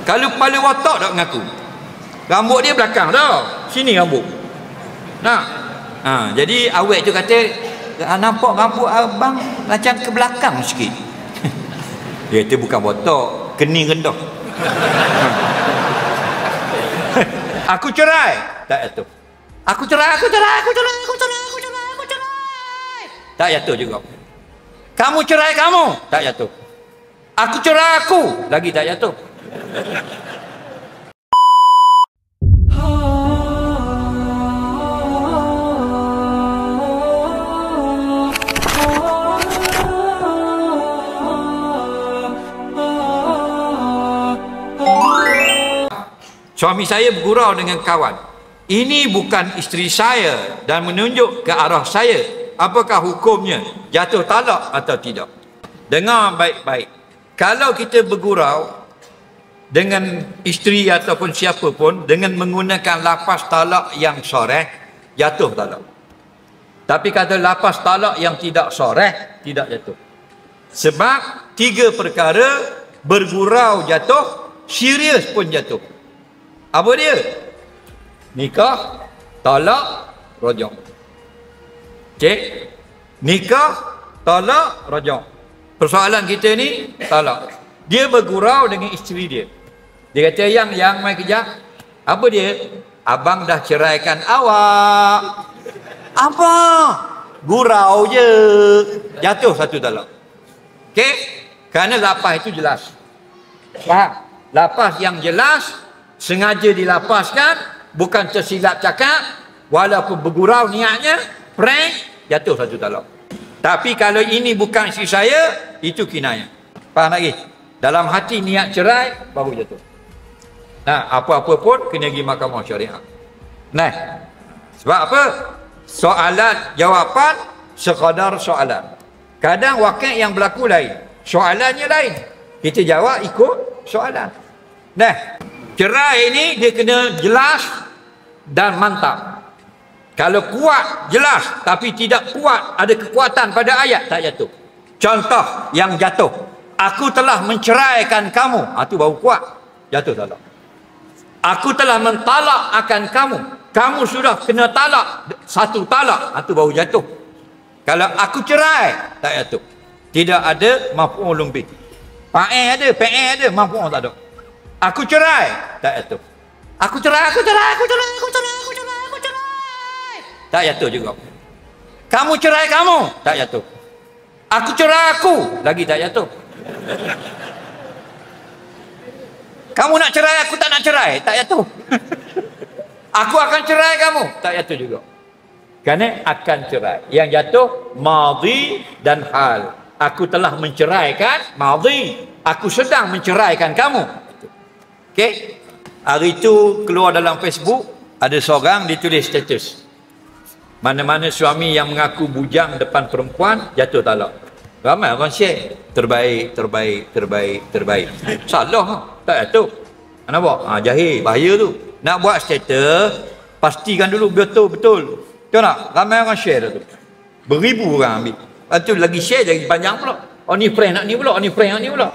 Kalau kepala watak tak mengaku. Rambut dia belakang dah. Sini rambut. Nah. Jadi awet tu kata, nampak rambut abang macam ke belakang sikit. Dia tu bukan watak, kening rendah. Aku cerai. Tak jatuh. Aku cerai. Tak jatuh juga. Kamu cerai kamu. Tak jatuh. Aku cerai aku. Lagi tak jatuh. Suami saya bergurau dengan kawan. Ini bukan isteri saya dan menunjuk ke arah saya. Apakah hukumnya? Jatuh talak atau tidak? Dengar baik-baik. Kalau kita bergurau dengan isteri ataupun siapa pun dengan menggunakan lafaz talak yang soreh, jatuh talak. Tapi kata lafaz talak yang tidak soreh, tidak jatuh. Sebab 3 perkara bergurau jatuh, serius pun jatuh. Apa dia? Nikah, talak, rajak. Cik, nikah, talak, rajak. Persoalan kita ni talak. Dia bergurau dengan isteri dia. Dia kata, yang mai kejap. Apa dia? Abang dah ceraikan awak. Apa? Gurau je. Jatuh satu talak. Okey? Kerana lafaz itu jelas. Faham? Lafaz yang jelas sengaja dilapaskan, bukan tersilap cakap, walaupun bergurau niatnya, prank, jatuh satu talak. Tapi kalau ini bukan isteri saya, itu kinayah. Faham lagi? Dalam hati niat cerai, baru jatuh. Nah, apa-apa pun kena pergi mahkamah syariah. Nah, sebab apa? Soalan, jawapan, sekadar soalan. Kadang wakil yang berlaku lain, soalannya lain. Kita jawab ikut soalan. Nah, cerai ini dia kena jelas dan mantap. Kalau kuat, jelas, tapi tidak kuat, ada kekuatan pada ayat, tak jatuh. Contoh yang jatuh, aku telah menceraikan kamu, itu baru kuat, jatuh talak. Aku telah mentalak akan kamu, kamu sudah kena talak, satu talak, itu baru jatuh. Kalau aku cerai, tak jatuh. Tidak ada maf'ulun bih. Fa'il ada, fa'il ada, maf'ul tak ada. Aku cerai, tak jatuh. Aku cerai. Tak jatuh juga. Kamu cerai kamu, tak jatuh. Aku cerai aku, lagi tak jatuh. Kamu nak cerai, aku tak nak cerai, tak jatuh. Aku akan cerai kamu, tak jatuh juga. Kerana akan cerai. Yang jatuh madhi dan hal. Aku telah menceraikan, madhi. Aku sedang menceraikan kamu. Okey. Hari itu keluar dalam Facebook, ada seorang ditulis status. Mana-mana suami yang mengaku bujang depan perempuan, jatuh talak. Ramai orang share. Terbaik. Salah, tak jatuh. Nampak? Jahil, bahaya tu. Nak buat status, pastikan dulu betul-betul. Tahu tak? Ramai orang share tu. Beribu orang ambil. Lepas tu lagi share, lagi panjang pula. Oh ni friend nak ni pula, ni friend nak ni pula.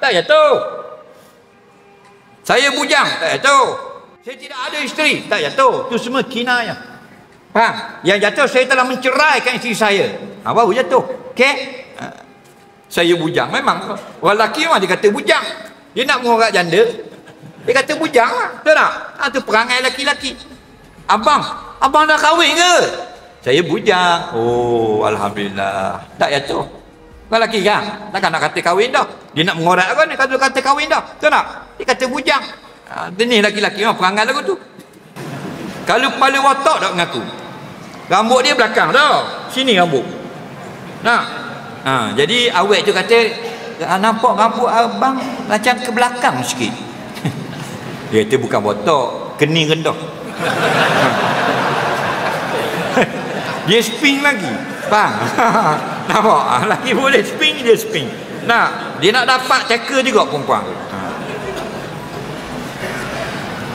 Tak jatuh. Saya bujang, tak jatuh. Saya tidak ada isteri, tak jatuh. Itu semua kinayah. Faham? Yang jatuh, saya telah menceraikan isteri saya. Baru jatuh. Okey? Saya bujang. Memang orang lelaki memang dia kata bujang. Dia nak mengorak janda, dia kata bujang lah. Betul tak? Itu perangai lelaki-lelaki. Abang dah kahwin ke? Saya bujang. Oh, alhamdulillah. Tak jatuh. Orang lelaki kan? Takkan nak kata kahwin dah. Dia nak mengorak kan? Dia kata kahwin dah. Betul tak? Dia kata bujang. Ini lelaki-lelaki memang perangai lagu tu. Kalau kepala watak tak mengaku. Rambut dia belakang dah. Sini rambut. Jadi awet tu kata, nampak rambut abang macam ke belakang sikit. Dia tu bukan watak, kening rendah. Dia spin lagi. Faham? Nampak? Lagi boleh spin, dia spin. Dia nak dapat checker juga perempuan tu.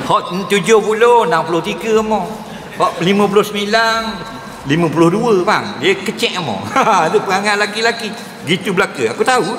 Hot 70, 63 mo. Hot 59, 52 bang. Dia kecek mo. Itu perangai laki-laki. Gitu belaka. Aku tahu.